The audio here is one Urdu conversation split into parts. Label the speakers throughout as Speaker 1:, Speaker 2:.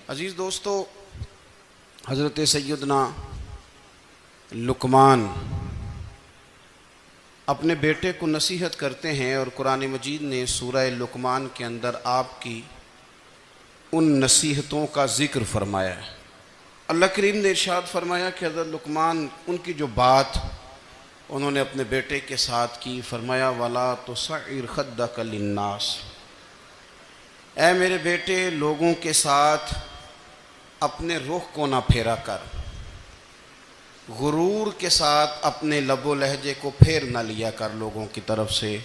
Speaker 1: عزیز دوستو، حضرت سیدنا لقمان اپنے بیٹے کو نصیحت کرتے ہیں اور قرآن مجید نے سورہ لقمان کے اندر آپ کی ان نصیحتوں کا ذکر فرمایا ہے۔ اللہ کریم نے ارشاد فرمایا کہ حضرت لقمان ان کی جو بات انہوں نے اپنے بیٹے کے ساتھ کی، فرمایا وَلَا تُصَعِّرْ خَدَّكَ لِلنَّاسِ، اے میرے بیٹے لوگوں کے ساتھ اپنے رخ کو نہ پھیرا کر، غرور کے ساتھ اپنے لب و لہجے کو پھیر نہ لیا کر لوگوں کی طرف سے،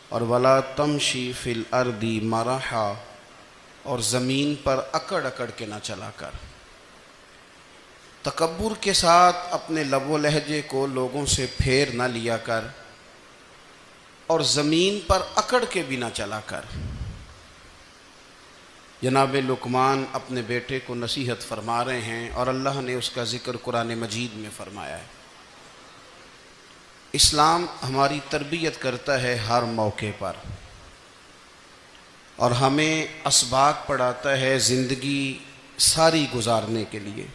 Speaker 1: اور وَلَا تَمْشِي فِي الْأَرْضِ مَرَحًا، اور زمین پر اکڑ اکڑ کے نہ چلا کر۔ تکبر کے ساتھ اپنے لب و لہجے کو لوگوں سے پھیر نہ لیا کر اور زمین پر اکڑ کے بھی نہ چلا کر۔ جناب لقمان اپنے بیٹے کو نصیحت فرما رہے ہیں اور اللہ نے اس کا ذکر قرآن مجید میں فرمایا ہے۔ اسلام ہماری تربیت کرتا ہے ہر موقع پر، اور ہمیں اسباق پڑھاتا ہے زندگی ساری گزارنے کے لیے۔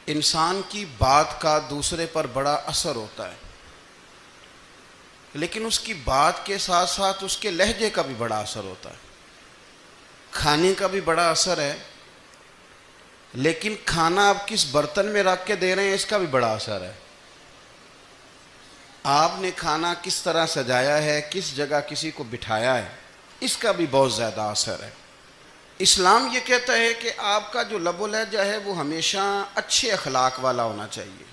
Speaker 1: انسان کی بات کا دوسرے پر بڑا اثر ہوتا ہے، لیکن اس کی بات کے ساتھ ساتھ اس کے لہجے کا بھی بڑا اثر ہوتا ہے۔ کھانے کا بھی بڑا اثر ہے، لیکن کھانا آپ کس برتن میں رکھ کے دے رہے ہیں اس کا بھی بڑا اثر ہے۔ آپ نے کھانا کس طرح سجایا ہے، کس جگہ کسی کو بٹھایا ہے، اس کا بھی بہت زیادہ اثر ہے۔ اسلام یہ کہتا ہے کہ آپ کا جو لب و لہجہ ہے وہ ہمیشہ اچھے اخلاق والا ہونا چاہیے۔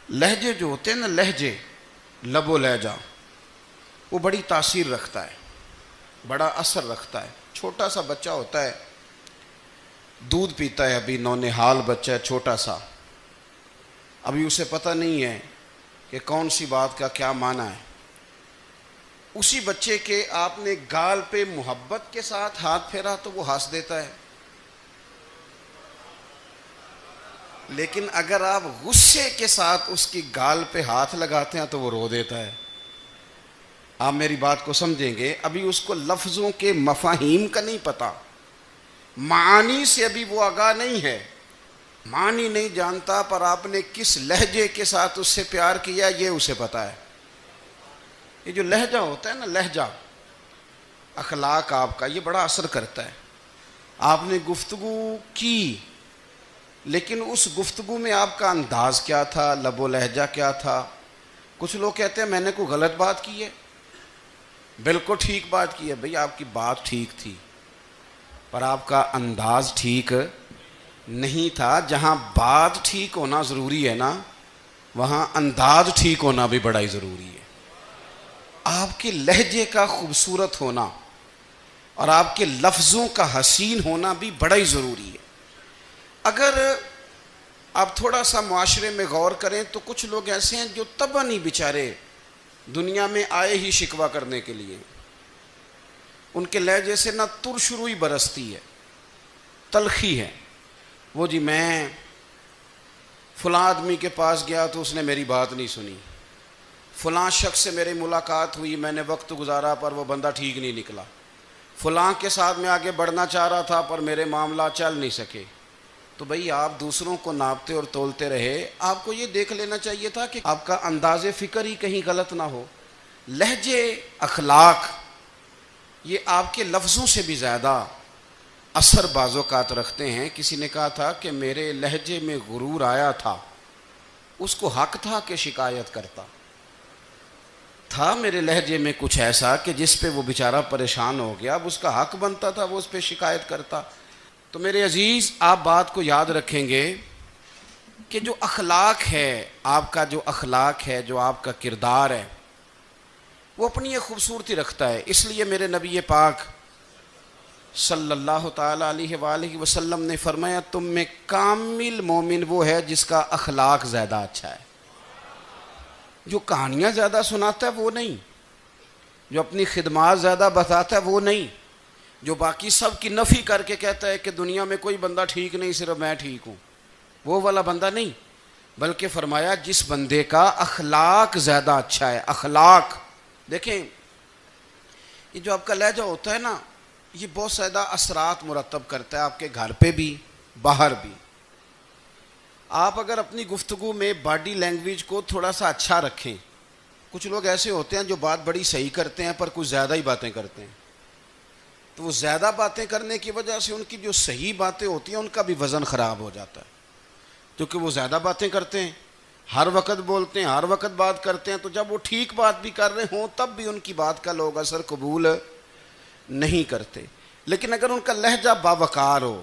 Speaker 1: لہجے جو ہوتے ہیں نا، لہجے، لب و لہجہ، وہ بڑی تاثیر رکھتا ہے، بڑا اثر رکھتا ہے۔ چھوٹا سا بچہ ہوتا ہے، دودھ پیتا ہے، ابھی نونہال بچہ ہے چھوٹا سا، ابھی اسے پتہ نہیں ہے کہ کون سی بات کا کیا معنی ہے۔ اسی بچے کے آپ نے گال پہ محبت کے ساتھ ہاتھ پھیرا تو وہ ہنس دیتا ہے، لیکن اگر آپ غصے کے ساتھ اس کی گال پہ ہاتھ لگاتے ہیں تو وہ رو دیتا ہے۔ آپ میری بات کو سمجھیں گے، ابھی اس کو لفظوں کے مفاہیم کا نہیں پتہ، معانی سے ابھی وہ آگاہ نہیں ہے، معنی نہیں جانتا، پر آپ نے کس لہجے کے ساتھ اس سے پیار کیا یہ اسے پتہ ہے۔ یہ جو لہجہ ہوتا ہے نا، لہجہ، اخلاق آپ کا، یہ بڑا اثر کرتا ہے۔ آپ نے گفتگو کی، لیکن اس گفتگو میں آپ کا انداز کیا تھا، لب و لہجہ کیا تھا۔ کچھ لوگ کہتے ہیں میں نے کوئی غلط بات کی ہے، بالکل ٹھیک بات کی ہے۔ بھئی آپ کی بات ٹھیک تھی، پر آپ کا انداز ٹھیک نہیں تھا۔ جہاں بات ٹھیک ہونا ضروری ہے نا، وہاں انداز ٹھیک ہونا بھی بڑا ہی ضروری ہے۔ آپ کے لہجے کا خوبصورت ہونا اور آپ کے لفظوں کا حسین ہونا بھی بڑا ہی ضروری ہے۔ اگر آپ تھوڑا سا معاشرے میں غور کریں تو کچھ لوگ ایسے ہیں جو طبعاً ہی بیچارے دنیا میں آئے ہی شکوہ کرنے کے لیے، ان کے لہجے سے نہ ترش روئی برستی ہے، تلخی ہے۔ وہ جی میں فلاں آدمی کے پاس گیا تو اس نے میری بات نہیں سنی، فلاں شخص سے میری ملاقات ہوئی، میں نے وقت گزارا پر وہ بندہ ٹھیک نہیں نکلا، فلاں کے ساتھ میں آگے بڑھنا چاہ رہا تھا پر میرے معاملات چل نہیں سکے۔ تو بھئی آپ دوسروں کو ناپتے اور تولتے رہے، آپ کو یہ دیکھ لینا چاہیے تھا کہ آپ کا انداز فکر ہی کہیں غلط نہ ہو۔ لہجے، اخلاق، یہ آپ کے لفظوں سے بھی زیادہ اثر بعض اوقات رکھتے ہیں۔ کسی نے کہا تھا کہ میرے لہجے میں غرور آیا تھا، اس کو حق تھا کہ شکایت کرتا تھا، میرے لہجے میں کچھ ایسا کہ جس پہ وہ بیچارہ پریشان ہو گیا، اب اس کا حق بنتا تھا وہ اس پہ شکایت کرتا۔ تو میرے عزیز، آپ بات کو یاد رکھیں گے کہ جو اخلاق ہے، آپ کا جو اخلاق ہے، جو آپ کا کردار ہے، وہ اپنی ایک خوبصورتی رکھتا ہے۔ اس لیے میرے نبی پاک صلی اللہ تعالیٰ علیہ وآلہ وسلم نے فرمایا تم میں کامل مومن وہ ہے جس کا اخلاق زیادہ اچھا ہے۔ جو کہانیاں زیادہ سناتا ہے وہ نہیں، جو اپنی خدمات زیادہ بتاتا ہے وہ نہیں، جو باقی سب کی نفی کر کے کہتا ہے کہ دنیا میں کوئی بندہ ٹھیک نہیں، صرف میں ٹھیک ہوں، وہ والا بندہ نہیں، بلکہ فرمایا جس بندے کا اخلاق زیادہ اچھا ہے۔ اخلاق دیکھیں، یہ جو آپ کا لہجہ ہوتا ہے نا، یہ بہت زیادہ اثرات مرتب کرتا ہے آپ کے گھر پہ بھی باہر بھی. آپ اگر اپنی گفتگو میں باڈی لینگویج کو تھوڑا سا اچھا رکھیں. کچھ لوگ ایسے ہوتے ہیں جو بات بڑی صحیح کرتے ہیں پر کچھ زیادہ ہی باتیں کرتے ہیں, تو وہ زیادہ باتیں کرنے کی وجہ سے ان کی جو صحیح باتیں ہوتی ہیں ان کا بھی وزن خراب ہو جاتا ہے, کیونکہ وہ زیادہ باتیں کرتے ہیں, ہر وقت بولتے ہیں, ہر وقت بات کرتے ہیں. تو جب وہ ٹھیک بات بھی کر رہے ہوں تب بھی ان کی بات کا لوگ اثر قبول نہیں کرتے. لیکن اگر ان کا لہجہ باوقار ہو,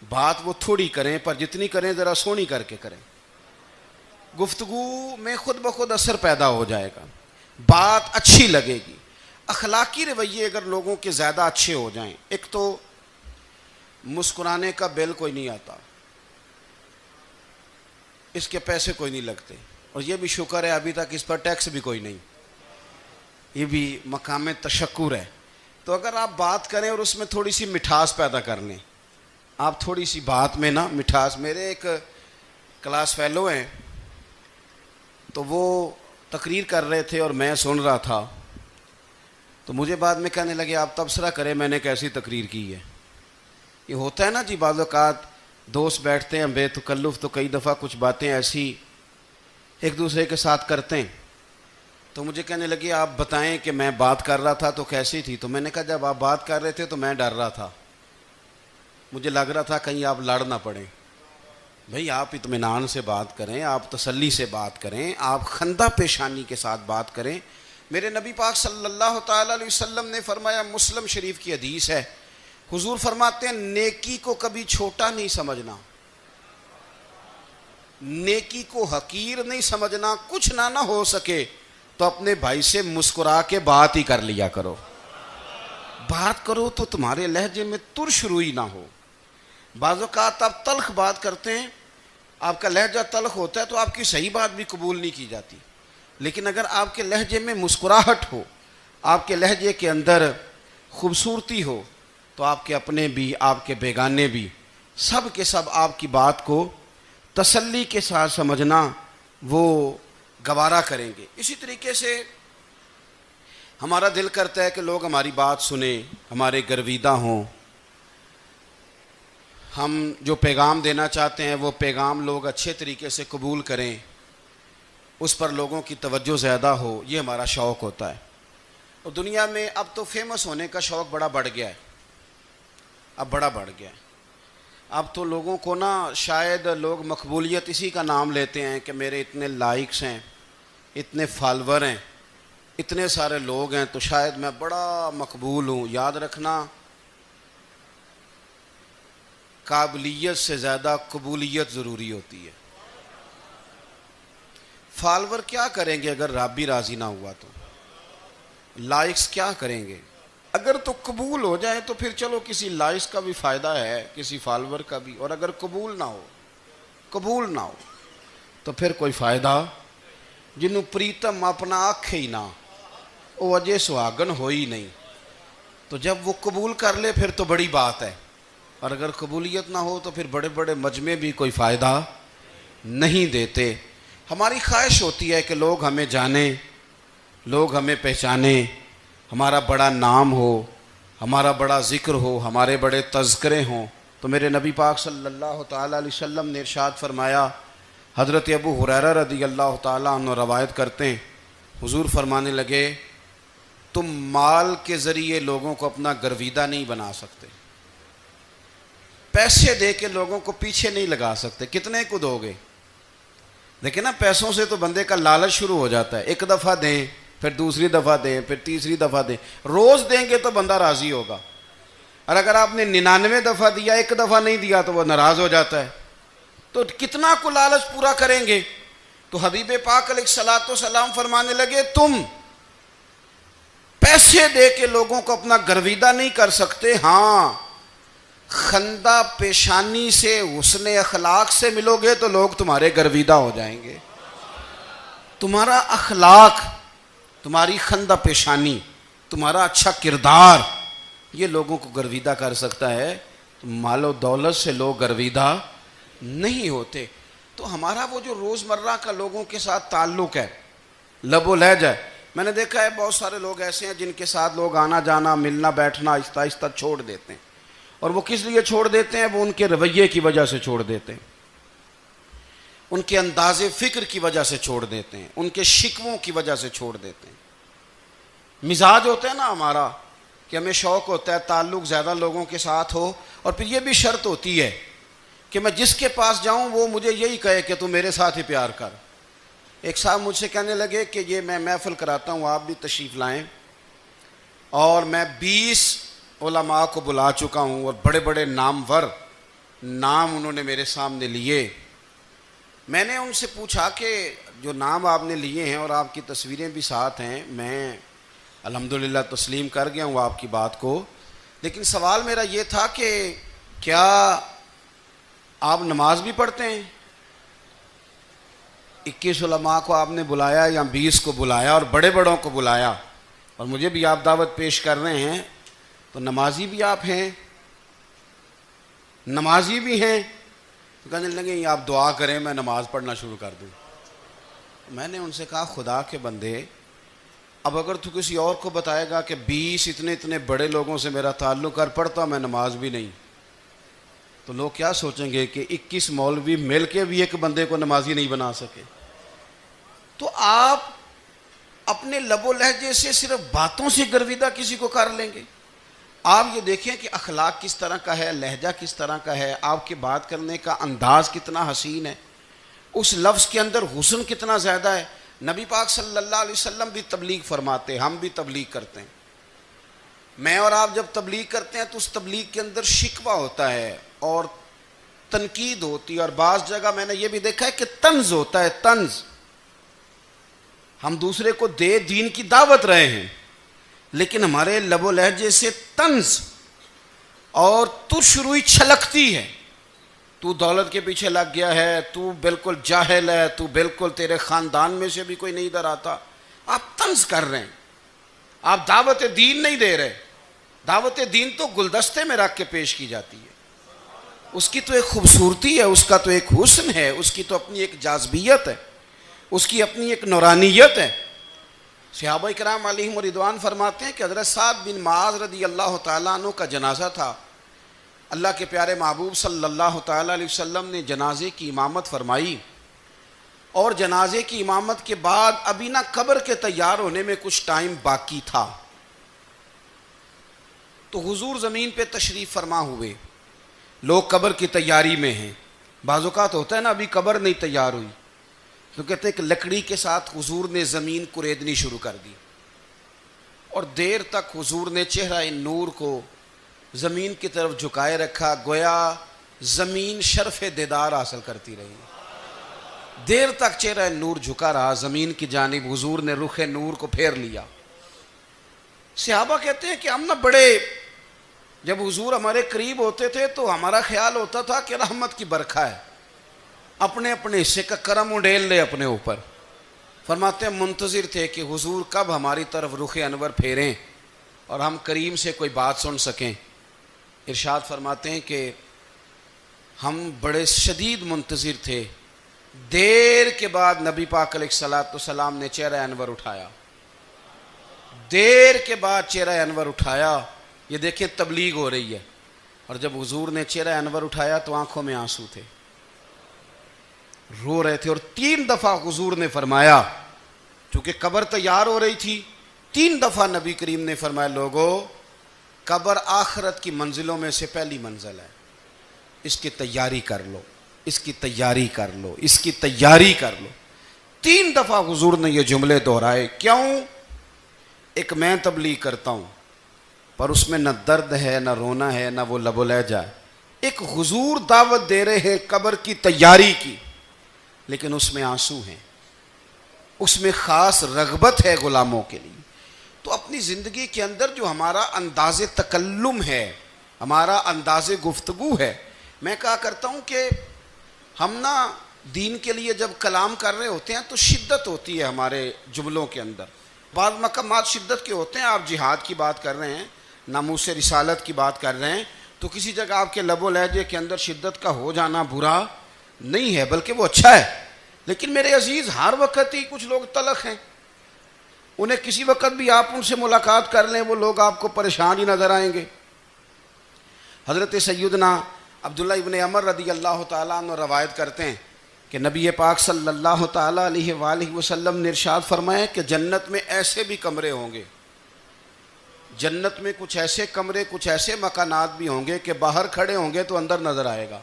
Speaker 1: بات وہ تھوڑی کریں پر جتنی کریں ذرا سونی کر کے کریں, گفتگو میں خود بخود اثر پیدا ہو جائے گا, بات اچھی لگے گی. اخلاقی رویے اگر لوگوں کے زیادہ اچھے ہو جائیں, ایک تو مسکرانے کا بل کوئی نہیں آتا, اس کے پیسے کوئی نہیں لگتے, اور یہ بھی شکر ہے ابھی تک اس پر ٹیکس بھی کوئی نہیں, یہ بھی مقام تشکر ہے. تو اگر آپ بات کریں اور اس میں تھوڑی سی مٹھاس پیدا کر لیں, آپ تھوڑی سی بات میں نا مٹھاس. میرے ایک کلاس فیلو ہیں, تو وہ تقریر کر رہے تھے اور میں سن رہا تھا, تو مجھے بعد میں کہنے لگے آپ تبصرہ کریں میں نے کیسی تقریر کی ہے. یہ ہوتا ہے نا جی, بعض اوقات دوست بیٹھتے ہیں بے تکلف تو کئی دفعہ کچھ باتیں ایسی ایک دوسرے کے ساتھ کرتے ہیں. تو مجھے کہنے لگے آپ بتائیں کہ میں بات کر رہا تھا تو کیسی تھی. تو میں نے کہا جب آپ بات کر رہے تھے تو میں ڈر رہا تھا, مجھے لگ رہا تھا کہیں آپ لڑ نہ پڑیں. بھئی آپ اطمینان سے بات کریں, آپ تسلی سے بات کریں, آپ خندہ پیشانی کے ساتھ بات کریں. میرے نبی پاک صلی اللہ تعالی علیہ وسلم نے فرمایا, مسلم شریف کی حدیث ہے, حضور فرماتے ہیں نیکی کو کبھی چھوٹا نہیں سمجھنا, نیکی کو حقیر نہیں سمجھنا. کچھ نہ ہو سکے تو اپنے بھائی سے مسکرا کے بات ہی کر لیا کرو. بات کرو تو تمہارے لہجے میں ترش روئی نہ ہو. بعض اوقات آپ تلخ بات کرتے ہیں, آپ کا لہجہ تلخ ہوتا ہے تو آپ کی صحیح بات بھی قبول نہیں کی جاتی. لیکن اگر آپ کے لہجے میں مسکراہٹ ہو, آپ کے لہجے کے اندر خوبصورتی ہو, تو آپ کے اپنے بھی آپ کے بیگانے بھی سب کے سب آپ کی بات کو تسلی کے ساتھ سمجھنا وہ گوارا کریں گے. اسی طریقے سے ہمارا دل کرتا ہے کہ لوگ ہماری بات سنیں, ہمارے گرویدہ ہوں, ہم جو پیغام دینا چاہتے ہیں وہ پیغام لوگ اچھے طریقے سے قبول کریں, اس پر لوگوں کی توجہ زیادہ ہو, یہ ہمارا شوق ہوتا ہے. اور دنیا میں اب تو فیمس ہونے کا شوق بڑا بڑھ گیا ہے, اب بڑا بڑھ گیا ہے. اب تو لوگوں کو نا شاید لوگ مقبولیت اسی کا نام لیتے ہیں کہ میرے اتنے لائکس ہیں, اتنے فالور ہیں, اتنے سارے لوگ ہیں تو شاید میں بڑا مقبول ہوں. یاد رکھنا, قابلیت سے زیادہ قبولیت ضروری ہوتی ہے. فالور کیا کریں گے اگر رب بھی راضی نہ ہوا تو, لائکس کیا کریں گے. اگر تو قبول ہو جائے تو پھر چلو کسی لائکس کا بھی فائدہ ہے, کسی فالور کا بھی. اور اگر قبول نہ ہو تو پھر کوئی فائدہ. جنوں پریتم اپنا آنکھ ہی نہ, وہ اجے سہاگن ہو ہی نہیں. تو جب وہ قبول کر لے پھر تو بڑی بات ہے, اور اگر قبولیت نہ ہو تو پھر بڑے بڑے مجمع بھی کوئی فائدہ نہیں دیتے. ہماری خواہش ہوتی ہے کہ لوگ ہمیں جانیں, لوگ ہمیں پہچانیں, ہمارا بڑا نام ہو, ہمارا بڑا ذکر ہو, ہمارے بڑے تذکرے ہوں. تو میرے نبی پاک صلی اللہ تعالیٰ علیہ وسلم نے ارشاد فرمایا, حضرت ابو ہریرہ رضی اللہ تعالیٰ عنہ روایت کرتے ہیں, حضور فرمانے لگے تم مال کے ذریعے لوگوں کو اپنا گرویدہ نہیں بنا سکتے, پیسے دے کے لوگوں کو پیچھے نہیں لگا سکتے. کتنے کو دو گے؟ دیکھیں نا, پیسوں سے تو بندے کا لالچ شروع ہو جاتا ہے. ایک دفعہ دیں, پھر دوسری دفعہ دیں, پھر تیسری دفعہ دیں. روز دیں گے تو بندہ راضی ہوگا, اور اگر آپ نے 99 دفعہ دیا, ایک دفعہ نہیں دیا تو وہ ناراض ہو جاتا ہے. تو کتنا کو لالچ پورا کریں گے. تو حبیب پاک علیہ الصلوۃ والسلام فرمانے لگے تم پیسے دے کے لوگوں کو اپنا گرویدہ نہیں کر سکتے, ہاں خندہ پیشانی سے, حسن اخلاق سے ملو گے تو لوگ تمہارے گرویدہ ہو جائیں گے. تمہارا اخلاق, تمہاری خندہ پیشانی, تمہارا اچھا کردار, یہ لوگوں کو گرویدہ کر سکتا ہے. تو مال و دولت سے لوگ گرویدہ نہیں ہوتے. تو ہمارا وہ جو روزمرہ کا لوگوں کے ساتھ تعلق ہے, لب و لہجہ ہے, میں نے دیکھا ہے بہت سارے لوگ ایسے ہیں جن کے ساتھ لوگ آنا جانا ملنا بیٹھنا آہستہ آہستہ چھوڑ دیتے ہیں، اور وہ کس لیے چھوڑ دیتے ہیں؟ وہ ان کے رویے کی وجہ سے چھوڑ دیتے ہیں، ان کے انداز فکر کی وجہ سے چھوڑ دیتے ہیں، ان کے شکووں کی وجہ سے چھوڑ دیتے ہیں۔ مزاج ہوتا ہے نا ہمارا کہ ہمیں شوق ہوتا ہے تعلق زیادہ لوگوں کے ساتھ ہو، اور پھر یہ بھی شرط ہوتی ہے کہ میں جس کے پاس جاؤں وہ مجھے یہی کہے کہ تو میرے ساتھ ہی پیار کر۔ ایک صاحب مجھ سے کہنے لگے کہ یہ میں محفل کراتا ہوں، آپ بھی تشریف لائیں، اور میں 20 علماء کو بلا چکا ہوں، اور بڑے بڑے نامور نام انہوں نے میرے سامنے لیے۔ میں نے ان سے پوچھا کہ جو نام آپ نے لیے ہیں اور آپ کی تصویریں بھی ساتھ ہیں، میں الحمدللہ تسلیم کر گیا ہوں آپ کی بات کو، لیکن سوال میرا یہ تھا کہ کیا آپ نماز بھی پڑھتے ہیں؟ 21 علماء کو آپ نے بلایا یا 20 کو بلایا اور بڑے بڑوں کو بلایا، اور مجھے بھی آپ دعوت پیش کر رہے ہیں، تو نمازی بھی آپ ہیں؟ نمازی بھی ہیں؟ تو کہنے لگے آپ دعا کریں میں نماز پڑھنا شروع کر دوں۔ میں نے ان سے کہا خدا کے بندے، اب اگر تو کسی اور کو بتائے گا کہ 20 اتنے بڑے لوگوں سے میرا تعلق کر پڑتا میں نماز بھی نہیں، تو لوگ کیا سوچیں گے کہ 21 مولوی مل کے بھی ایک بندے کو نمازی نہیں بنا سکے۔ تو آپ اپنے لب و لہجے سے صرف باتوں سے گرویدہ کسی کو کر لیں گے؟ آپ یہ دیکھیں کہ اخلاق کس طرح کا ہے، لہجہ کس طرح کا ہے، آپ کے بات کرنے کا انداز کتنا حسین ہے، اس لفظ کے اندر حسن کتنا زیادہ ہے۔ نبی پاک صلی اللہ علیہ وسلم بھی تبلیغ فرماتے، ہم بھی تبلیغ کرتے ہیں۔ میں اور آپ جب تبلیغ کرتے ہیں تو اس تبلیغ کے اندر شکوہ ہوتا ہے اور تنقید ہوتی ہے، اور بعض جگہ میں نے یہ بھی دیکھا ہے کہ طنز ہوتا ہے، طنز۔ ہم دوسرے کو دین کی دعوت رہے ہیں، لیکن ہمارے لب و لہجے سے طنز اور ترش روئی چھلکتی ہے۔ تو دولت کے پیچھے لگ گیا ہے، تو بالکل جاہل ہے، تو بالکل تیرے خاندان میں سے بھی کوئی نہیں ادھر آتا۔ آپ طنز کر رہے ہیں، آپ دعوت دین نہیں دے رہے۔ دعوت دین تو گلدستے میں رکھ کے پیش کی جاتی ہے، اس کی تو ایک خوبصورتی ہے، اس کا تو ایک حسن ہے، اس کی تو اپنی ایک جاذبیت ہے، اس کی اپنی ایک نورانیت ہے۔ صحابہ کرام علیہم رضوان فرماتے ہیں کہ حضرت سعد بن معاذ رضی اللہ تعالیٰ عنہ کا جنازہ تھا، اللہ کے پیارے محبوب صلی اللہ تعالیٰ علیہ وسلم نے جنازے کی امامت فرمائی، اور جنازے کی امامت کے بعد ابھی نہ قبر کے تیار ہونے میں کچھ ٹائم باقی تھا، تو حضور زمین پہ تشریف فرما ہوئے، لوگ قبر کی تیاری میں ہیں۔ بعض اوقات ہوتا ہے نا ابھی قبر نہیں تیار ہوئی، تو کہتے ہیں کہ لکڑی کے ساتھ حضور نے زمین کریدنی شروع کر دی، اور دیر تک حضور نے چہرہ نور کو زمین کی طرف جھکائے رکھا، گویا زمین شرف دیدار حاصل کرتی رہی۔ دیر تک چہرہ نور جھکا رہا زمین کی جانب، حضور نے رخ نور کو پھیر لیا۔ صحابہ کہتے ہیں کہ ہم نہ بڑے، جب حضور ہمارے قریب ہوتے تھے تو ہمارا خیال ہوتا تھا کہ رحمت کی برکھا ہے، اپنے اپنے حصے کا کرم اڈیل لے اپنے اوپر۔ فرماتے ہیں منتظر تھے کہ حضور کب ہماری طرف رخ انور پھیریں اور ہم کریم سے کوئی بات سن سکیں۔ ارشاد فرماتے ہیں کہ ہم بڑے شدید منتظر تھے، دیر کے بعد نبی پاک علیہ الصلوۃ والسلام نے چہرہ انور اٹھایا، دیر کے بعد چہرہ انور اٹھایا۔ یہ دیکھیں تبلیغ ہو رہی ہے، اور جب حضور نے چہرہ انور اٹھایا تو آنکھوں میں آنسو تھے، رو رہے تھے، اور 3 دفعہ حضور نے فرمایا، چونکہ قبر تیار ہو رہی تھی، 3 دفعہ نبی کریم نے فرمایا لوگو قبر آخرت کی منزلوں میں سے پہلی منزل ہے، اس کی تیاری کر لو، اس کی تیاری کر لو، اس کی تیاری کر لو۔ 3 دفعہ حضور نے یہ جملے دہرائے۔ کیوں؟ ایک میں تبلیغ کرتا ہوں پر اس میں نہ درد ہے، نہ رونا ہے، نہ وہ لب و لہجہ ہے۔ ایک حضور دعوت دے رہے ہیں قبر کی تیاری کی، لیکن اس میں آنسو ہیں، اس میں خاص رغبت ہے غلاموں کے لیے۔ تو اپنی زندگی کے اندر جو ہمارا انداز تکلم ہے، ہمارا انداز گفتگو ہے، میں کہا کرتا ہوں کہ ہم نا دین کے لیے جب کلام کر رہے ہوتے ہیں تو شدت ہوتی ہے ہمارے جملوں کے اندر، بعض مقامات شدت کے ہوتے ہیں۔ آپ جہاد کی بات کر رہے ہیں، ناموس رسالت کی بات کر رہے ہیں، تو کسی جگہ آپ کے لب و لہجے کے اندر شدت کا ہو جانا برا نہیں ہے، بلکہ وہ اچھا ہے۔ لیکن میرے عزیز ہر وقت ہی کچھ لوگ تلخ ہیں، انہیں کسی وقت بھی آپ ان سے ملاقات کر لیں وہ لوگ آپ کو پریشان ہی نظر آئیں گے۔ حضرت سیدنا عبداللہ ابن عمر رضی اللہ تعالیٰ عنہ روایت کرتے ہیں کہ نبی پاک صلی اللہ تعالیٰ علیہ وآلہ وسلم نے ارشاد فرمایا کہ جنت میں ایسے بھی کمرے ہوں گے، جنت میں کچھ ایسے کمرے، کچھ ایسے مکانات بھی ہوں گے کہ باہر کھڑے ہوں گے تو اندر نظر آئے گا،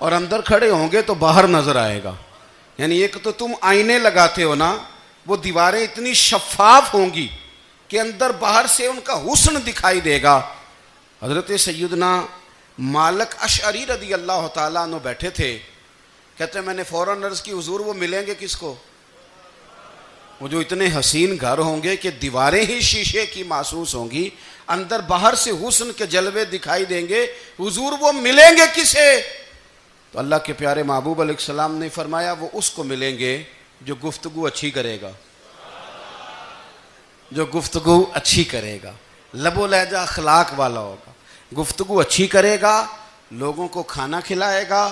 Speaker 1: اور اندر کھڑے ہوں گے تو باہر نظر آئے گا۔ یعنی ایک تو تم آئینے لگاتے ہو نا، وہ دیواریں اتنی شفاف ہوں گی کہ اندر باہر سے ان کا حسن دکھائی دے گا۔ حضرت سیدنا مالک اشعری رضی اللہ تعالیٰ عنہ بیٹھے تھے، کہتے ہیں میں نے فوراً عرض کی حضور وہ ملیں گے کس کو؟ وہ جو اتنے حسین گھر ہوں گے کہ دیواریں ہی شیشے کی محسوس ہوں گی، اندر باہر سے حسن کے جلوے دکھائی دیں گے، حضور وہ ملیں گے کسے؟ تو اللہ کے پیارے محبوب علیہ السلام نے فرمایا وہ اس کو ملیں گے جو گفتگو اچھی کرے گا، جو گفتگو اچھی کرے گا، لب و لہجہ اخلاق والا ہوگا، گفتگو اچھی کرے گا، لوگوں کو کھانا کھلائے گا،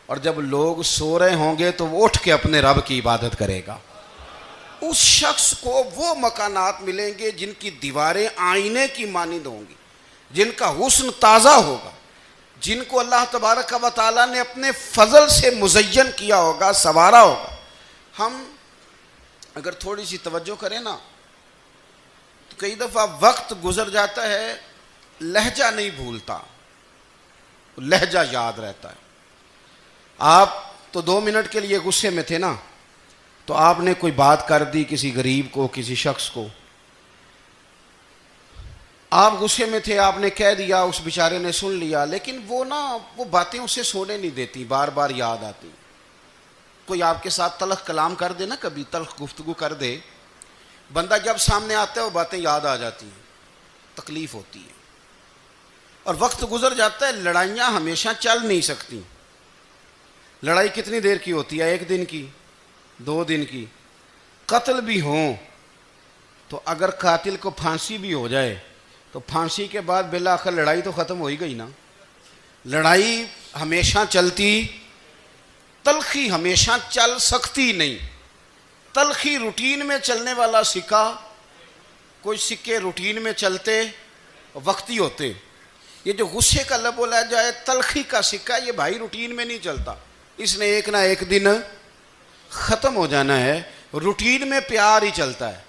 Speaker 1: اور جب لوگ سو رہے ہوں گے تو وہ اٹھ کے اپنے رب کی عبادت کرے گا۔ اس شخص کو وہ مکانات ملیں گے جن کی دیواریں آئینے کی مانند ہوں گی، جن کا حسن تازہ ہوگا، جن کو اللہ تبارک و تعالیٰ نے اپنے فضل سے مزین کیا ہوگا، سنوارا ہوگا۔ ہم اگر تھوڑی سی توجہ کریں نا تو کئی دفعہ وقت گزر جاتا ہے، لہجہ نہیں بھولتا، لہجہ یاد رہتا ہے۔ آپ تو 2 منٹ کے لیے غصے میں تھے نا، تو آپ نے کوئی بات کر دی کسی غریب کو، کسی شخص کو، آپ غصے میں تھے، آپ نے کہہ دیا، اس بیچارے نے سن لیا، لیکن وہ باتیں اسے سونے نہیں دیتی، بار بار یاد آتی۔ کوئی آپ کے ساتھ تلخ کلام کر دے نا، کبھی تلخ گفتگو کر دے، بندہ جب سامنے آتا ہے وہ باتیں یاد آ جاتی ہیں، تکلیف ہوتی ہے، اور وقت گزر جاتا ہے۔ لڑائیاں ہمیشہ چل نہیں سکتی۔ لڑائی کتنی دیر کی ہوتی ہے؟ 1 دن کی، 2 دن کی۔ قتل بھی ہوں تو اگر قاتل کو پھانسی بھی ہو جائے تو پھانسی کے بعد بالآخر لڑائی تو ختم ہو ہی گئی نا۔ لڑائی ہمیشہ چلتی، تلخی ہمیشہ چل سکتی نہیں۔ تلخی روٹین میں چلنے والا سکہ، کوئی سکے روٹین میں چلتے وقتی ہوتے، یہ جو غصے کا لب و لہجہ ہے، تلخی کا سکہ، یہ بھائی روٹین میں نہیں چلتا، اس نے ایک نہ ایک دن ختم ہو جانا ہے۔ روٹین میں پیار ہی چلتا ہے۔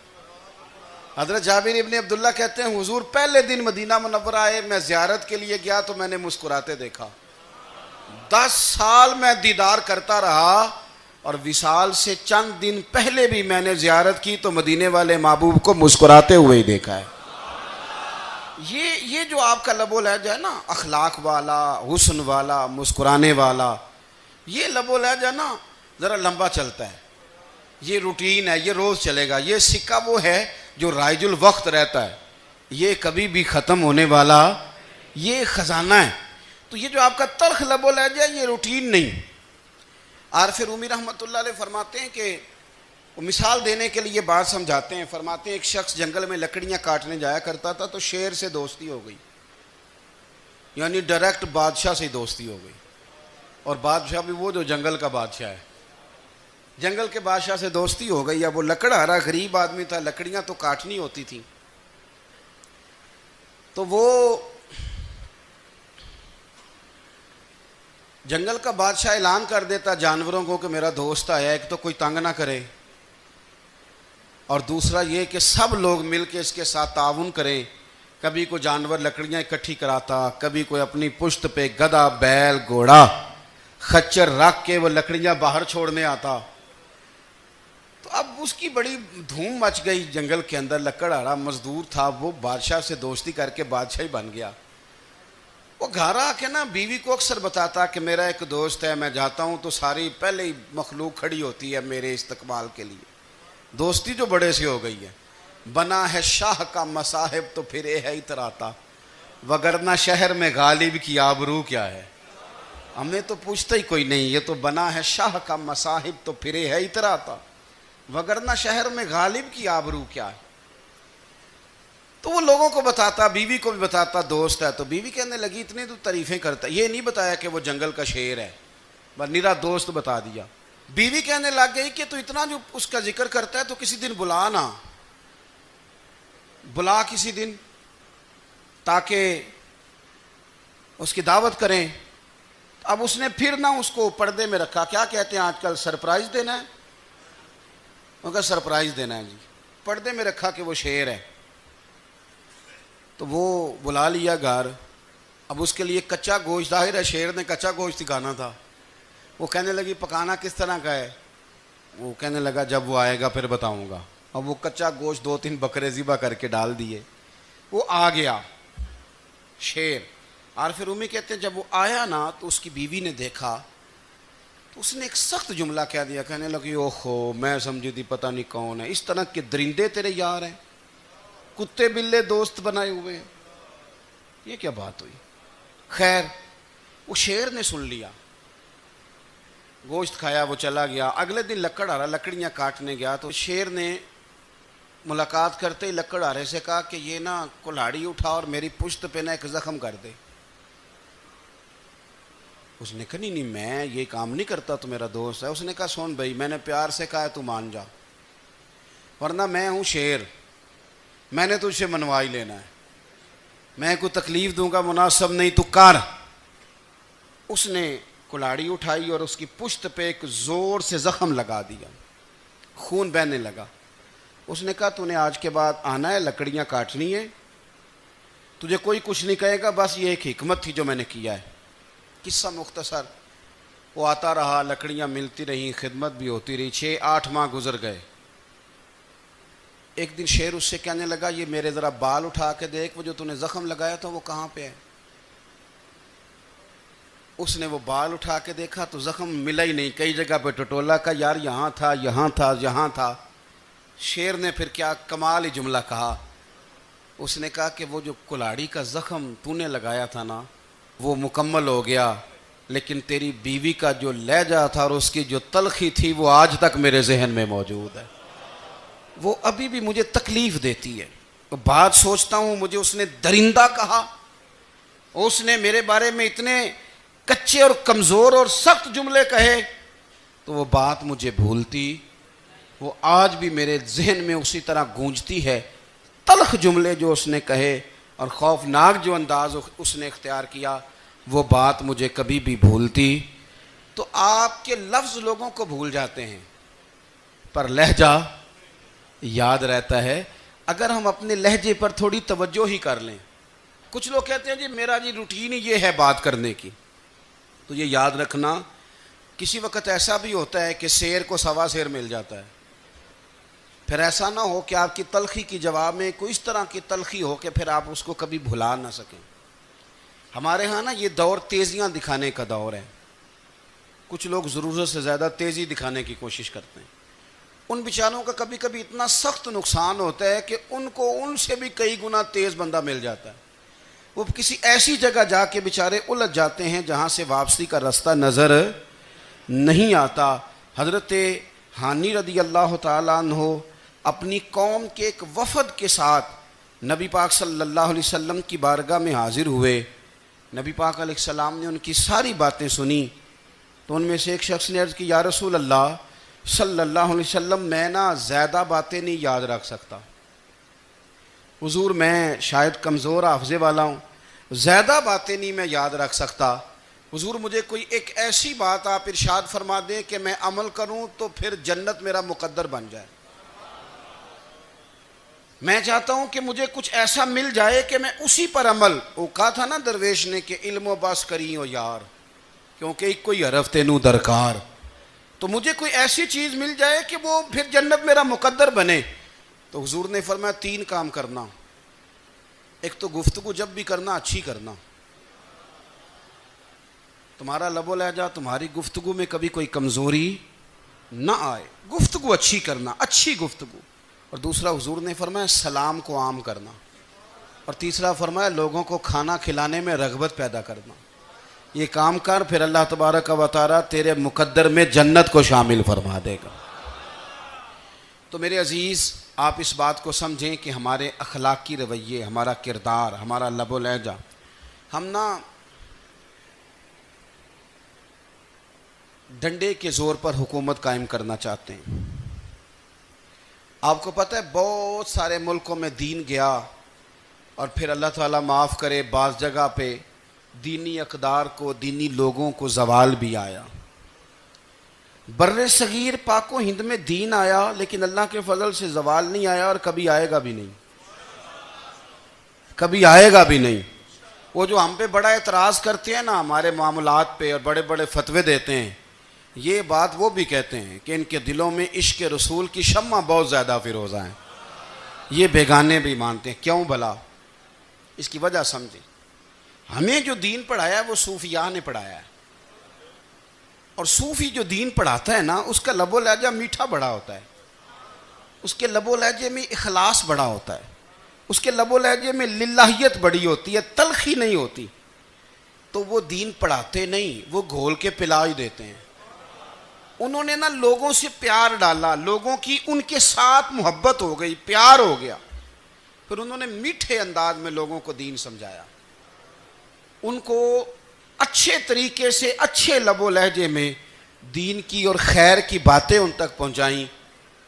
Speaker 1: حضرت جابر ابن عبداللہ کہتے ہیں حضور پہلے دن مدینہ منورہ آئے، میں زیارت کے لیے گیا تو میں نے مسکراتے دیکھا۔ 10 سال میں دیدار کرتا رہا، اور وصال سے چند دن پہلے بھی میں نے زیارت کی تو مدینے والے محبوب کو مسکراتے ہوئے ہی دیکھا ہے۔ یہ جو آپ کا لب و لہجہ ہے نا، اخلاق والا، حسن والا، مسکرانے والا، یہ لب و لہجہ نا ذرا لمبا چلتا ہے، یہ روٹین ہے، یہ روز چلے گا۔ یہ سکہ وہ ہے جو رائج الوقت رہتا ہے، یہ کبھی بھی ختم ہونے والا یہ خزانہ ہے۔ تو یہ جو آپ کا تلخ لب و لہجہ ہے، یہ روٹین نہیں۔ عارف رومی رحمۃ اللہ علیہ فرماتے ہیں کہ وہ مثال دینے کے لیے بات سمجھاتے ہیں، فرماتے ہیں ایک شخص جنگل میں لکڑیاں کاٹنے جایا کرتا تھا تو شیر سے دوستی ہو گئی، یعنی ڈائریکٹ بادشاہ سے دوستی ہو گئی، اور بادشاہ بھی وہ جو جنگل کا بادشاہ ہے، جنگل کے بادشاہ سے دوستی ہو گئی۔ اب وہ لکڑہارا غریب آدمی تھا، لکڑیاں تو کاٹنی ہوتی تھیں، تو وہ جنگل کا بادشاہ اعلان کر دیتا جانوروں کو کہ میرا دوست آیا، ایک تو کوئی تنگ نہ کرے، اور دوسرا یہ کہ سب لوگ مل کے اس کے ساتھ تعاون کریں۔ کبھی کوئی جانور لکڑیاں اکٹھی کراتا، کبھی کوئی اپنی پشت پہ گدھا، بیل، گھوڑا، خچر رکھ کے وہ لکڑیاں باہر چھوڑنے آتا۔ تو اب اس کی بڑی دھوم مچ گئی جنگل کے اندر، لکڑہارا مزدور تھا، وہ بادشاہ سے دوستی کر کے بادشاہ ہی بن گیا۔ وہ گھر آ کے نا بیوی کو اکثر بتاتا کہ میرا ایک دوست ہے، میں جاتا ہوں تو ساری پہلے ہی مخلوق کھڑی ہوتی ہے میرے استقبال کے لیے۔ دوستی جو بڑے سے ہو گئی ہے، بنا ہے شاہ کا مصاحب تو پھر یہ ہے اتراتا، وگرنہ شہر میں غالب کی آبرو کیا ہے۔ ہم نے تو پوچھتا ہی کوئی نہیں، یہ تو بنا ہے شاہ کا مصاحب تو پھر یہ ہے اتراتا، وگرنہ شہر میں غالب کی آبرو کیا ہے۔ تو وہ لوگوں کو بتاتا، بیوی کو بھی بتاتا دوست ہے، تو بیوی کہنے لگی اتنی تو تعریفیں کرتا، یہ نہیں بتایا کہ وہ جنگل کا شیر ہے، بس نیرا دوست بتا دیا۔ بیوی کہنے لگ گئی کہ تو اتنا جو اس کا ذکر کرتا ہے تو کسی دن بلا نا، بلا کسی دن تاکہ اس کی دعوت کریں. اب اس نے پھر نہ اس کو پردے میں رکھا. کیا کہتے ہیں آج کل, سرپرائز دینا ہے. ان کا سرپرائز دینا ہے جی. پردے میں رکھا کہ وہ شیر ہے. تو وہ بلا لیا گھر. اب اس کے لیے کچا گوشت, ظاہر ہے شیر نے کچا گوشت کھانا تھا. وہ کہنے لگی پکانا کس طرح کا ہے. وہ کہنے لگا جب وہ آئے گا پھر بتاؤں گا. اب وہ کچا گوشت 2-3 بکرے ذبح کر کے ڈال دیے. وہ آ گیا شیر. اور پھر امی کہتے ہیں جب وہ آیا نا تو اس کی بیوی نے دیکھا تو اس نے ایک سخت جملہ کہہ دیا. کہنے لگی اوہو میں سمجھی تھی پتہ نہیں کون ہے, اس طرح کے درندے تیرے یار ہیں, کتے بلے دوست بنائے ہوئے ہیں, یہ کیا بات ہوئی. خیر وہ شیر نے سن لیا, گوشت کھایا, وہ چلا گیا. اگلے دن لکڑ آ رہا, لکڑیاں کاٹنے گیا تو شیر نے ملاقات کرتے ہی لکڑ آرے سے کہا کہ یہ نا کلہاڑی اٹھا اور میری پشت پہ نا ایک زخم کر دے. اس نے کہا نہیں میں یہ کام نہیں کرتا, تو میرا دوست ہے. اس نے کہا سن بھائی میں نے پیار سے کہا ہے تو مان جا, ورنہ میں ہوں شیر, میں نے تجھ سے منوا ہی لینا ہے, میں کوئی تکلیف دوں گا مناسب نہیں, تو کر. اس نے کلاڑی اٹھائی اور اس کی پشت پہ ایک زور سے زخم لگا دیا, خون بہنے لگا. اس نے کہا تو نے آج کے بعد آنا ہے, لکڑیاں کاٹنی ہے, تجھے کوئی کچھ نہیں کہے گا, بس یہ ایک حکمت تھی جو میں نے کیا ہے. قصہ مختصر. وہ آتا رہا, لکڑیاں ملتی رہیں, خدمت بھی ہوتی رہی. 6-8 ماہ گزر گئے. ایک دن شیر اس سے کہنے لگا یہ میرے ذرا بال اٹھا کے دیکھ, وہ جو تو نے زخم لگایا تھا وہ کہاں پہ ہے. اس نے وہ بال اٹھا کے دیکھا تو زخم ملا ہی نہیں, کئی جگہ پہ ٹٹولا کا یار یہاں تھا یہاں تھا یہاں تھا. شیر نے پھر کیا کمال ہی جملہ کہا. اس نے کہا کہ وہ جو کلاڑی کا زخم تو نے لگایا تھا نا وہ مکمل ہو گیا, لیکن تیری بیوی کا جو لہجہ تھا اور اس کی جو تلخی تھی وہ آج تک میرے ذہن میں موجود ہے, وہ ابھی بھی مجھے تکلیف دیتی ہے. بات سوچتا ہوں مجھے اس نے درندہ کہا, اس نے میرے بارے میں اتنے کچے اور کمزور اور سخت جملے کہے, تو وہ بات مجھے بھولتی, وہ آج بھی میرے ذہن میں اسی طرح گونجتی ہے. تلخ جملے جو اس نے کہے اور خوفناک جو انداز اس نے اختیار کیا, وہ بات مجھے کبھی بھی بھولتی. تو آپ کے لفظ لوگوں کو بھول جاتے ہیں پر لہجہ یاد رہتا ہے, اگر ہم اپنے لہجے پر تھوڑی توجہ ہی کر لیں. کچھ لوگ کہتے ہیں جی میرا جی روٹین ہی یہ ہے بات کرنے کی, تو یہ یاد رکھنا کسی وقت ایسا بھی ہوتا ہے کہ شیر کو سوا شیر مل جاتا ہے. پھر ایسا نہ ہو کہ آپ کی تلخی کی جواب میں کوئی اس طرح کی تلخی ہو کہ پھر آپ اس کو کبھی بھلا نہ سکیں. ہمارے ہاں نا یہ دور تیزیاں دکھانے کا دور ہے. کچھ لوگ ضرورت سے زیادہ تیزی دکھانے کی کوشش کرتے ہیں. ان بیچاروں کا کبھی کبھی اتنا سخت نقصان ہوتا ہے کہ ان کو ان سے بھی کئی گنا تیز بندہ مل جاتا ہے. وہ کسی ایسی جگہ جا کے بیچارے الجھ جاتے ہیں جہاں سے واپسی کا راستہ نظر نہیں آتا. حضرت حانی رضی اللہ تعالیٰ عنہ اپنی قوم کے ایک وفد کے ساتھ نبی پاک صلی اللہ علیہ وسلم کی بارگاہ میں حاضر ہوئے. نبی پاک علیہ السلام نے ان کی ساری باتیں سنی, تو ان میں سے ایک شخص نے عرض کی یا رسول اللہ صلی اللہ علیہ وسلم میں نا زیادہ باتیں نہیں یاد رکھ سکتا. حضور میں شاید کمزور حافظے والا ہوں, زیادہ باتیں نہیں میں یاد رکھ سکتا. حضور مجھے کوئی ایک ایسی بات آپ ارشاد فرما دیں کہ میں عمل کروں تو پھر جنت میرا مقدر بن جائے. میں چاہتا ہوں کہ مجھے کچھ ایسا مل جائے کہ میں اسی پر عمل, وہ کہا تھا نا درویش نے کہ علم و بس کری ہو یار کیونکہ ایک کوئی حرف تینوں درکار, تو مجھے کوئی ایسی چیز مل جائے کہ وہ پھر جنت میرا مقدر بنے. تو حضور نے فرمایا 3 کام کرنا. ایک تو گفتگو جب بھی کرنا اچھی کرنا, تمہارا لب و لہجہ تمہاری گفتگو میں کبھی کوئی کمزوری نہ آئے, گفتگو اچھی کرنا, اچھی گفتگو. اور دوسرا حضور نے فرمایا سلام کو عام کرنا. اور تیسرا فرمایا لوگوں کو کھانا کھلانے میں رغبت پیدا کرنا. یہ کام کر پھر اللہ تبارک و تعالی تیرے مقدر میں جنت کو شامل فرما دے گا. تو میرے عزیز آپ اس بات کو سمجھیں کہ ہمارے اخلاقی رویے, ہمارا کردار, ہمارا لب و لہجہ, ہم نا ڈنڈے کے زور پر حکومت قائم کرنا چاہتے ہیں. آپ کو پتہ ہے بہت سارے ملکوں میں دین گیا اور پھر اللہ تعالیٰ معاف کرے بعض جگہ پہ دینی اقدار کو، دینی لوگوں کو زوال بھی آیا۔ بر صغیر پاک و ہند میں دین آیا لیکن اللہ کے فضل سے زوال نہیں آیا اور کبھی آئے گا بھی نہیں، کبھی آئے گا بھی نہیں۔ وہ جو ہم پہ بڑا اعتراض کرتے ہیں نا ہمارے معاملات پہ اور بڑے بڑے فتوے دیتے ہیں، یہ بات وہ بھی کہتے ہیں کہ ان کے دلوں میں عشق رسول کی شمع بہت زیادہ فیروزہ ہیں، یہ بیگانے بھی مانتے ہیں۔ کیوں بھلا؟ اس کی وجہ سمجھیں۔ ہمیں جو دین پڑھایا ہے وہ صوفیاء نے پڑھایا ہے، اور صوفی جو دین پڑھاتا ہے نا اس کا لب و لہجہ میٹھا بڑا ہوتا ہے، اس کے لب و لہجے میں اخلاص بڑا ہوتا ہے، اس کے لب و لہجے میں للہیت بڑی ہوتی ہے، تلخی نہیں ہوتی۔ تو وہ دین پڑھاتے نہیں، وہ گھول کے پلا ہی دیتے ہیں۔ انہوں نے نا لوگوں سے پیار ڈالا، لوگوں کی ان کے ساتھ محبت ہو گئی، پیار ہو گیا، پھر انہوں نے میٹھے انداز میں لوگوں کو دین سمجھایا، ان کو اچھے طریقے سے اچھے لب و لہجے میں دین کی اور خیر کی باتیں ان تک پہنچائیں۔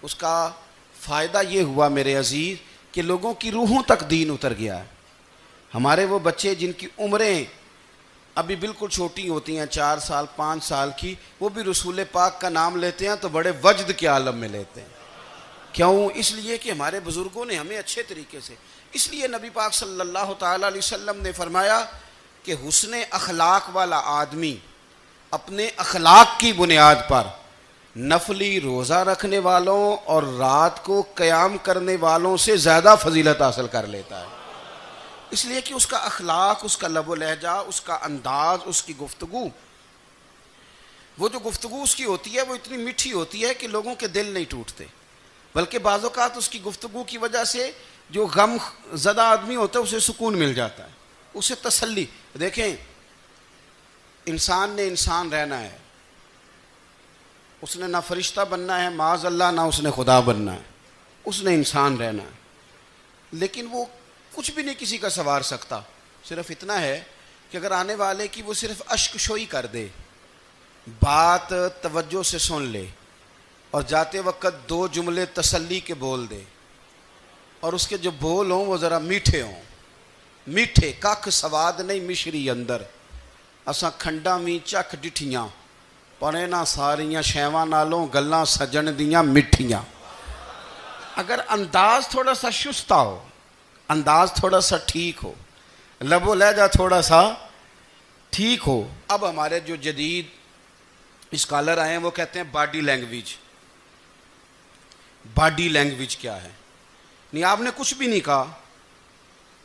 Speaker 1: اس کا فائدہ یہ ہوا میرے عزیز کہ لوگوں کی روحوں تک دین اتر گیا ہے۔ ہمارے وہ بچے جن کی عمریں ابھی بالکل چھوٹی ہوتی ہیں، 4 سال 5 سال کی، وہ بھی رسول پاک کا نام لیتے ہیں تو بڑے وجد کے عالم میں لیتے ہیں۔ کیوں؟ اس لیے کہ ہمارے بزرگوں نے ہمیں اچھے طریقے سے، اس لیے نبی پاک صلی اللہ تعالیٰ علیہ وسلم نے فرمایا کہ حسن اخلاق والا آدمی اپنے اخلاق کی بنیاد پر نفلی روزہ رکھنے والوں اور رات کو قیام کرنے والوں سے زیادہ فضیلت حاصل کر لیتا ہے، اس لیے کہ اس کا اخلاق، اس کا لب و لہجہ، اس کا انداز، اس کی گفتگو، وہ جو گفتگو اس کی ہوتی ہے وہ اتنی میٹھی ہوتی ہے کہ لوگوں کے دل نہیں ٹوٹتے، بلکہ بعض اوقات اس کی گفتگو کی وجہ سے جو غم زدہ آدمی ہوتا ہے اسے سکون مل جاتا ہے، اسے تسلی۔ دیکھیں، انسان نے انسان رہنا ہے، اس نے نہ فرشتہ بننا ہے معاذ اللہ، نہ اس نے خدا بننا ہے، اس نے انسان رہنا ہے، لیکن وہ کچھ بھی نہیں کسی کا سنوار سکتا، صرف اتنا ہے کہ اگر آنے والے کی وہ صرف اشک شوئی کر دے، بات توجہ سے سن لے اور جاتے وقت 2 جملے تسلی کے بول دے، اور اس کے جو بول ہوں وہ ذرا میٹھے ہوں، میٹھے، ککھ سواد نہیں مشری اندر، اساں کھنڈا می چکھ ڈٹھیاں پڑے نہ ساریاں شیواں نالوں گلاں سجن دیاں مٹھیاں۔ اگر انداز تھوڑا سا شستہ ہو، انداز تھوڑا سا ٹھیک ہو، لب و لہجہ تھوڑا سا ٹھیک ہو۔ اب ہمارے جو جدید اسکالر آئے ہیں وہ کہتے ہیں باڈی لینگویج۔ باڈی لینگویج کیا ہے؟ نہیں، آپ نے کچھ بھی نہیں کہا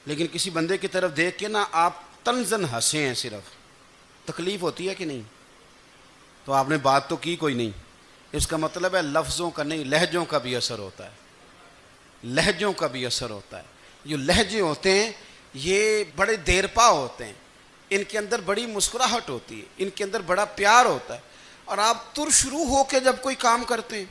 Speaker 1: لیکن کسی بندے کی طرف دیکھ کے نا آپ تنزن ہنسے ہیں، صرف تکلیف ہوتی ہے کہ نہیں؟ تو آپ نے بات تو کی کوئی نہیں، اس کا مطلب ہے لفظوں کا نہیں، لہجوں کا بھی اثر ہوتا ہے، لہجوں کا بھی اثر ہوتا ہے۔ جو لہجے ہوتے ہیں یہ بڑے دیر پا ہوتے ہیں، ان کے اندر بڑی مسکراہٹ ہوتی ہے، ان کے اندر بڑا پیار ہوتا ہے، اور آپ ترشروح ہو کے جب کوئی کام کرتے ہیں،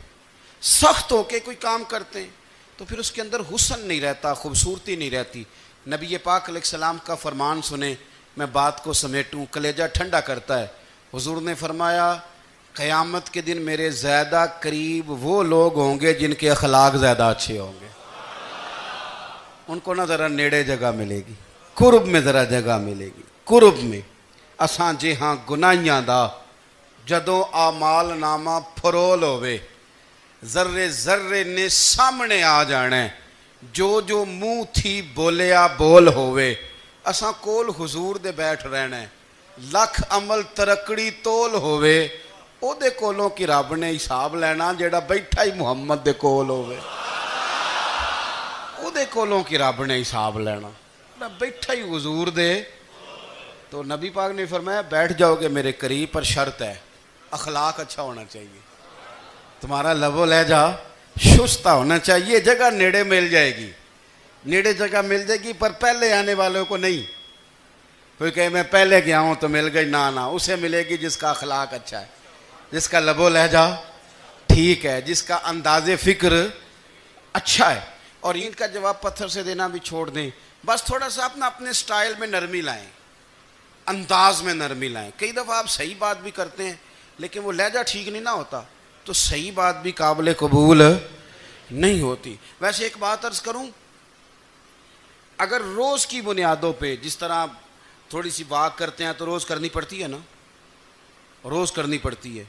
Speaker 1: سخت ہو کے کوئی کام کرتے ہیں، تو پھر اس کے اندر حسن نہیں رہتا، خوبصورتی نہیں رہتی۔ نبی پاک علیہ السلام کا فرمان سنیں، میں بات کو سمیٹوں، کلیجہ ٹھنڈا کرتا ہے۔ حضور نے فرمایا قیامت کے دن میرے زیادہ قریب وہ لوگ ہوں گے جن کے اخلاق زیادہ اچھے ہوں گے، ان کو نہ ذرا نیڑے جگہ ملے گی، قرب میں ذرا جگہ ملے گی، قرب میں۔ اساں جے ہاں گناہیاں دا جدوں اعمال نامہ پھرول ہوئے، ذرے ذرے نے سامنے آ جانا ہے، جو جو منہ تھی بولیا بول ہوئے، اساں کول حضور دے بیٹھ رہنا ہے، لکھ عمل ترکڑی تول ہوئے، او دے کولوں کی رب نے حساب لینا جیڑا بیٹھا ہی محمد دے کول ہوئے، او دے کولوں کی رب نے حساب لینا، بیٹھا ہی حضور دے۔ تو نبی پاک نے فرمایا بیٹھ جاؤ گے میرے قریب، پر شرط ہے اخلاق اچھا ہونا چاہیے، تمہارا لب و لہجہ شستہ ہونا چاہیے، جگہ نیڑے مل جائے گی، نیڑے جگہ مل جائے گی، پر پہلے آنے والوں کو نہیں۔ کوئی کہے میں پہلے گیا ہوں تو مل گئی، نہ اسے ملے گی جس کا اخلاق اچھا ہے، جس کا لب و لہجہ ٹھیک ہے، جس کا انداز فکر اچھا ہے۔ اور ان کا جواب پتھر سے دینا بھی چھوڑ دیں، بس تھوڑا سا اپنے سٹائل میں نرمی لائیں، انداز میں نرمی لائیں۔ کئی دفعہ آپ صحیح بات بھی کرتے ہیں لیکن وہ لہجہ ٹھیک نہیں نہ ہوتا، تو صحیح بات بھی قابل قبول نہیں ہوتی. ویسے ایک بات عرض کروں، اگر روز کی بنیادوں پہ جس طرح تھوڑی سی واک کرتے ہیں تو روز کرنی پڑتی ہے نا، روز کرنی پڑتی ہے.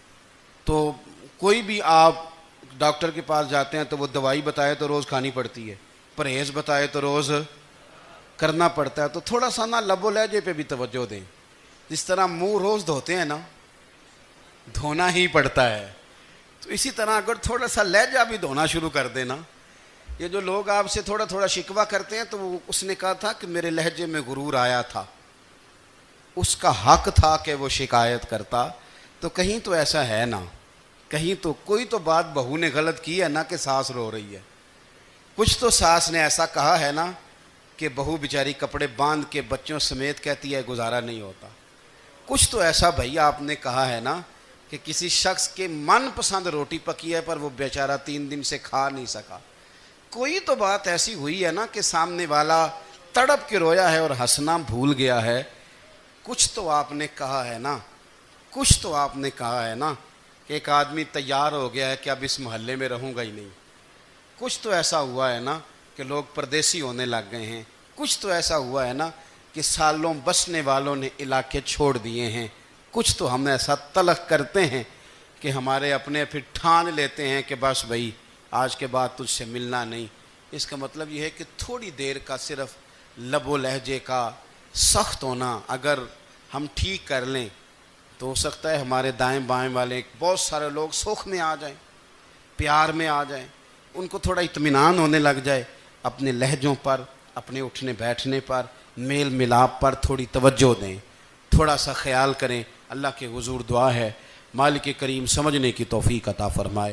Speaker 1: تو کوئی بھی آپ ڈاکٹر کے پاس جاتے ہیں تو وہ دوائی بتائے تو روز کھانی پڑتی ہے، پرہیز بتائے تو روز کرنا پڑتا ہے. تو تھوڑا سا نا لب و لہجے پہ بھی توجہ دیں. جس طرح منہ روز دھوتے ہیں نا، دھونا ہی پڑتا ہے، تو اسی طرح اگر تھوڑا سا لہجہ بھی دھونا شروع کر دینا. یہ جو لوگ آپ سے تھوڑا تھوڑا شکوہ کرتے ہیں، تو اس نے کہا تھا کہ میرے لہجے میں غرور آیا تھا، اس کا حق تھا کہ وہ شکایت کرتا. تو کہیں تو ایسا ہے نا، کہیں تو کوئی تو بات بہو نے غلط کی ہے نا کہ ساس رو رہی ہے. کچھ تو ساس نے ایسا کہا ہے نا کہ بہو بیچاری کپڑے باندھ کے بچوں سمیت کہتی ہے گزارا نہیں ہوتا. کچھ تو ایسا بھائی آپ نے کہا ہے نا کہ کسی شخص کے من پسند روٹی پکی ہے پر وہ بیچارہ 3 دن سے کھا نہیں سکا. کوئی تو بات ایسی ہوئی ہے نا کہ سامنے والا تڑپ کے رویا ہے اور ہنسنا بھول گیا ہے. کچھ تو آپ نے کہا ہے نا، کچھ تو آپ نے کہا ہے نا کہ ایک آدمی تیار ہو گیا ہے کہ اب اس محلے میں رہوں گا ہی نہیں. کچھ تو ایسا ہوا ہے نا کہ لوگ پردیسی ہونے لگ گئے ہیں. کچھ تو ایسا ہوا ہے نا کہ سالوں بسنے والوں نے علاقے چھوڑ دیے ہیں. کچھ تو ہم ایسا تلخ کرتے ہیں کہ ہمارے اپنے پھر ٹھان لیتے ہیں کہ بس بھائی آج کے بعد تجھ سے ملنا نہیں. اس کا مطلب یہ ہے کہ تھوڑی دیر کا صرف لب و لہجے کا سخت ہونا اگر ہم ٹھیک کر لیں تو ہو سکتا ہے ہمارے دائیں بائیں والے بہت سارے لوگ سکھ میں آ جائیں، پیار میں آ جائیں، ان کو تھوڑا اطمینان ہونے لگ جائے. اپنے لہجوں پر، اپنے اٹھنے بیٹھنے پر، میل ملاپ پر تھوڑی توجہ دیں، تھوڑا سا خیال کریں. اللہ کے حضور دعا ہے مالک کریم سمجھنے کی توفیق عطا فرمائے.